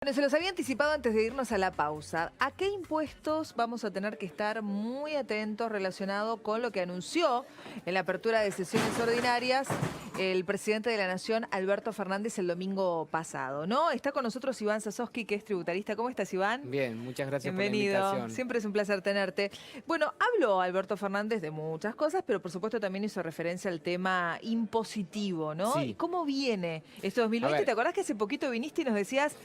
Bueno, se los había anticipado antes de irnos a la pausa. ¿A qué impuestos vamos a tener que estar muy atentos relacionado con lo que anunció en la apertura de sesiones ordinarias el presidente de la Nación, Alberto Fernández, el domingo pasado, ¿no? Está con nosotros Iván Sasovsky, que es tributarista. ¿Cómo estás, Iván? Bien, muchas gracias por la Bienvenido, invitación. siempre es un placer tenerte. Bueno, habló Alberto Fernández de muchas cosas, pero por supuesto también hizo referencia al tema impositivo, ¿no? ¿Y Sí, cómo viene este a 2020? ¿Te ver, acordás que hace poquito viniste y nos decías,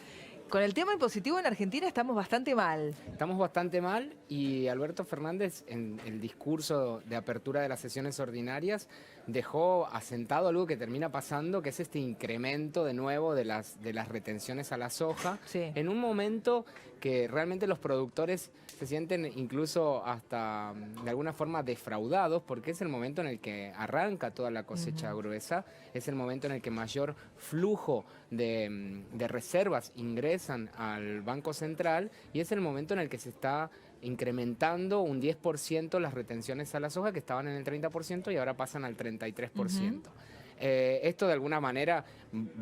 con el tema impositivo en Argentina estamos bastante mal? estamos bastante mal y Alberto Fernández en el discurso de apertura de las sesiones ordinarias dejó asentado algo que termina pasando, que es este incremento de nuevo de las retenciones a la soja, Sí. en un momento que realmente los productores se sienten incluso hasta de alguna forma defraudados, porque es el momento en el que arranca toda la cosecha gruesa, es el momento en el que mayor flujo de reservas ingresan al Banco Central y es el momento en el que se está incrementando un 10% las retenciones a la soja, que estaban en el 30% y ahora pasan al 33%. Esto de alguna manera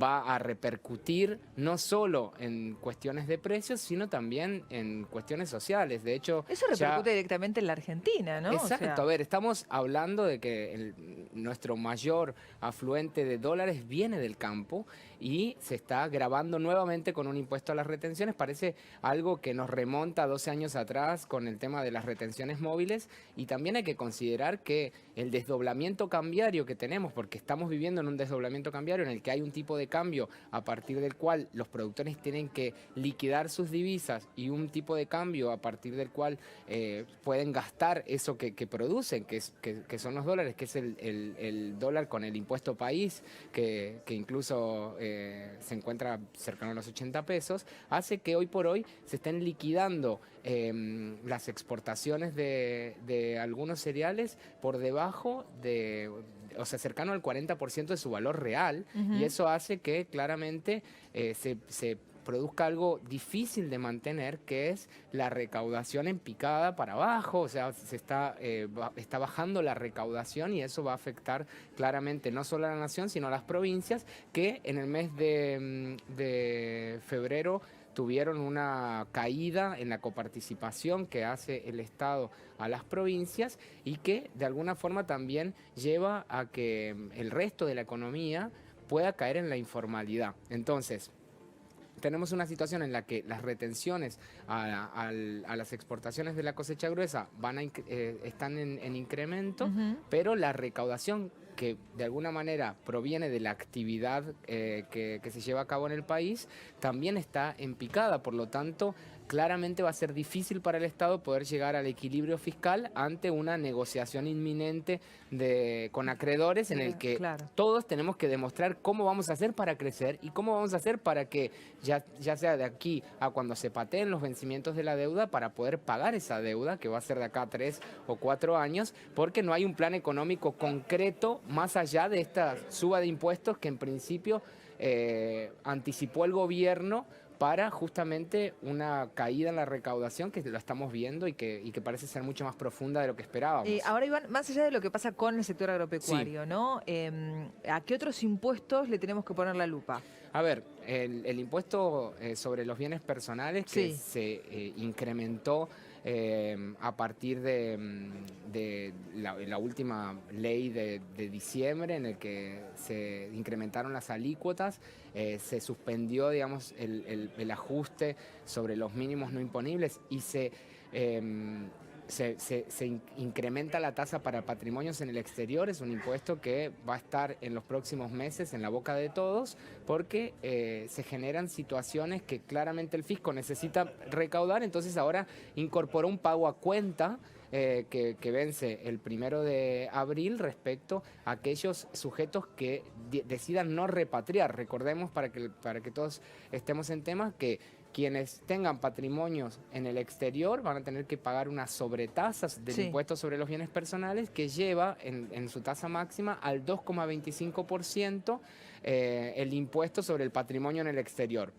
va a repercutir no solo en cuestiones de precios, sino también en cuestiones sociales. De hecho, Eso repercute directamente en la Argentina, ¿no? O exacto, a sea, ver, estamos hablando de que nuestro mayor afluente de dólares viene del campo y se está grabando nuevamente con un impuesto a las retenciones. Parece algo que nos remonta a 12 años atrás con el tema de las retenciones móviles, y también hay que considerar que el desdoblamiento cambiario que tenemos, porque estamos viviendo en un desdoblamiento cambiario en el que hay un tipo de cambio a partir del cual los productores tienen que liquidar sus divisas y un tipo de cambio a partir del cual pueden gastar eso que producen, que son los dólares, que es el dólar con el impuesto país, que incluso se encuentra cercano a los 80 pesos, hace que hoy por hoy se estén liquidando las exportaciones de algunos cereales por debajo de, o sea, cercano al 40% de su valor real, y eso hace que claramente se produzca algo difícil de mantener, que es la recaudación en picada para abajo. O sea, está bajando la recaudación y eso va a afectar claramente no solo a la nación, sino a las provincias, que en el mes de febrero tuvieron una caída en la coparticipación que hace el Estado a las provincias y que de alguna forma también lleva a que el resto de la economía pueda caer en la informalidad. Entonces, tenemos una situación en la que las retenciones a las exportaciones de la cosecha gruesa están en incremento, pero la recaudación, que de alguna manera proviene de la actividad que se lleva a cabo en el país, también está en picada. Por lo tanto, claramente va a ser difícil para el Estado poder llegar al equilibrio fiscal ante una negociación inminente con acreedores, en el que claro. todos tenemos que demostrar cómo vamos a hacer para crecer y cómo vamos a hacer para que ya sea de aquí a cuando se pateen los vencimientos de la deuda, para poder pagar esa deuda, que va a ser de acá a 3 o 4 años, porque no hay un plan económico concreto más allá de esta suba de impuestos que en principio anticipó el gobierno para justamente una caída en la recaudación que lo estamos viendo y que parece ser mucho más profunda de lo que esperábamos. Ahora, Iván, más allá de lo que pasa con el sector agropecuario, ¿no? ¿A qué otros impuestos le tenemos que poner la lupa? A ver, el impuesto sobre los bienes personales que Sí. se incrementó a partir de la última ley de diciembre, en el que se incrementaron las alícuotas, se suspendió, digamos, el ajuste sobre los mínimos no imponibles y se incrementa la tasa para patrimonios en el exterior. Es un impuesto que va a estar en los próximos meses en la boca de todos, porque se generan situaciones que claramente el fisco necesita recaudar. Entonces ahora incorporó un pago a cuenta que vence el 1 de abril respecto a aquellos sujetos que decidan no repatriar. Recordemos, para que todos estemos en temas, que quienes tengan patrimonios en el exterior van a tener que pagar unas sobretasas del impuesto sobre los bienes personales, que lleva en su tasa máxima al 2,25% el impuesto sobre el patrimonio en el exterior.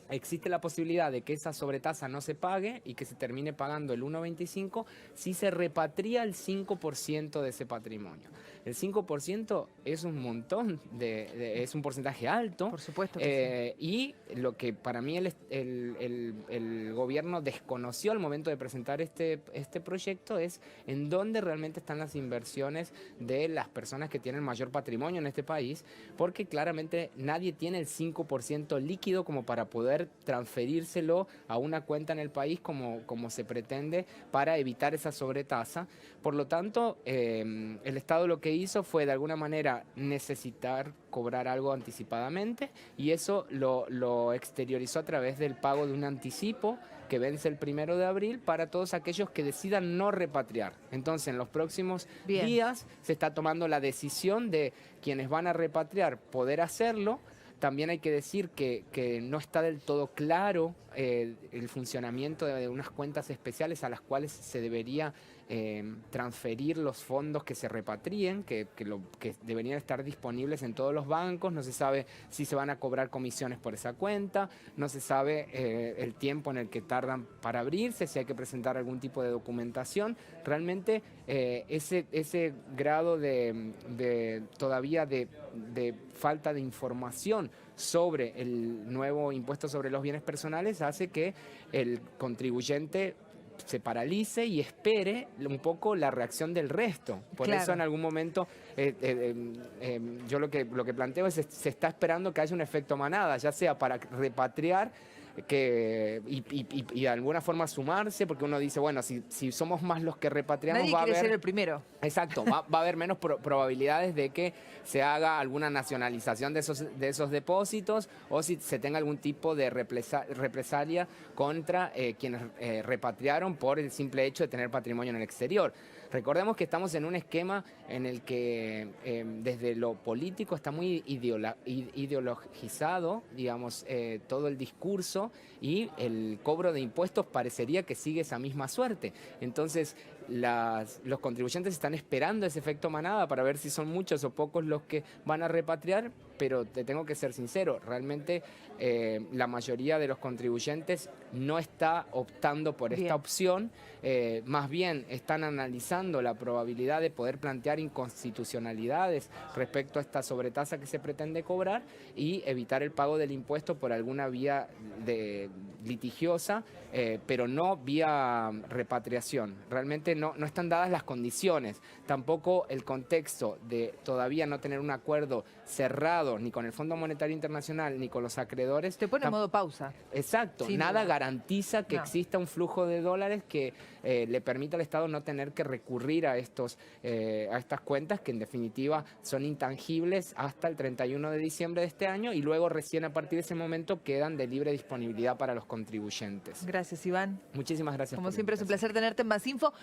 existe la posibilidad de que esa sobretasa no se pague y que se termine pagando el 1,25 si se repatria el 5% de ese patrimonio. El 5% es un montón, es un porcentaje alto. Por supuesto que sí. Y lo que para mí el gobierno desconoció al momento de presentar este proyecto es en dónde realmente están las inversiones de las personas que tienen mayor patrimonio en este país, porque claramente nadie tiene el 5% líquido como para poder transferírselo a una cuenta en el país como se pretende para evitar esa sobretasa. Por lo tanto, el Estado lo que hizo fue de alguna manera necesitar cobrar algo anticipadamente y eso lo exteriorizó a través del pago de un anticipo que vence el 1 de abril para todos aquellos que decidan no repatriar. Entonces, en los próximos días se está tomando la decisión de quienes van a repatriar poder hacerlo. También hay que decir que no está del todo claro el funcionamiento de unas cuentas especiales a las cuales se debería transferir los fondos que se repatrien, que deberían estar disponibles en todos los bancos. No se sabe si se van a cobrar comisiones por esa cuenta, no se sabe el tiempo en el que tardan para abrirse, si hay que presentar algún tipo de documentación. Realmente ese grado todavía de falta de información sobre el nuevo impuesto sobre los bienes personales hace que el contribuyente se paralice y espere un poco la reacción del resto. Por eso en algún momento yo lo que planteo es se está esperando que haya un efecto manada, ya sea para repatriar y de alguna forma sumarse, porque uno dice, bueno, si somos más los que repatriamos, nadie quiere ser el primero. Exacto, va a haber menos probabilidades de que se haga alguna nacionalización de esos depósitos o si se tenga algún tipo de represalia contra quienes repatriaron por el simple hecho de tener patrimonio en el exterior. Recordemos que estamos en un esquema en el que desde lo político está muy ideologizado, digamos, todo el discurso y el cobro de impuestos parecería que sigue esa misma suerte. Entonces, los contribuyentes están esperando ese efecto manada para ver si son muchos o pocos los que van a repatriar, pero te tengo que ser sincero, realmente la mayoría de los contribuyentes no está optando por esta opción, más bien están analizando la probabilidad de poder plantear inconstitucionalidades respecto a esta sobretasa que se pretende cobrar y evitar el pago del impuesto por alguna vía litigiosa, pero no vía repatriación. Realmente no están dadas las condiciones, tampoco el contexto de todavía no tener un acuerdo cerrado ni con el Fondo Monetario Internacional ni con los acreedores. Te pone en modo pausa. Exacto, nada garantiza que exista un flujo de dólares que le permita al Estado no tener que recurrir a estas cuentas que en definitiva son intangibles hasta el 31 de diciembre de este año y luego recién a partir de ese momento quedan de libre disponibilidad para los contribuyentes. Gracias, Iván. Muchísimas gracias. Como siempre es un placer tenerte en Más Info.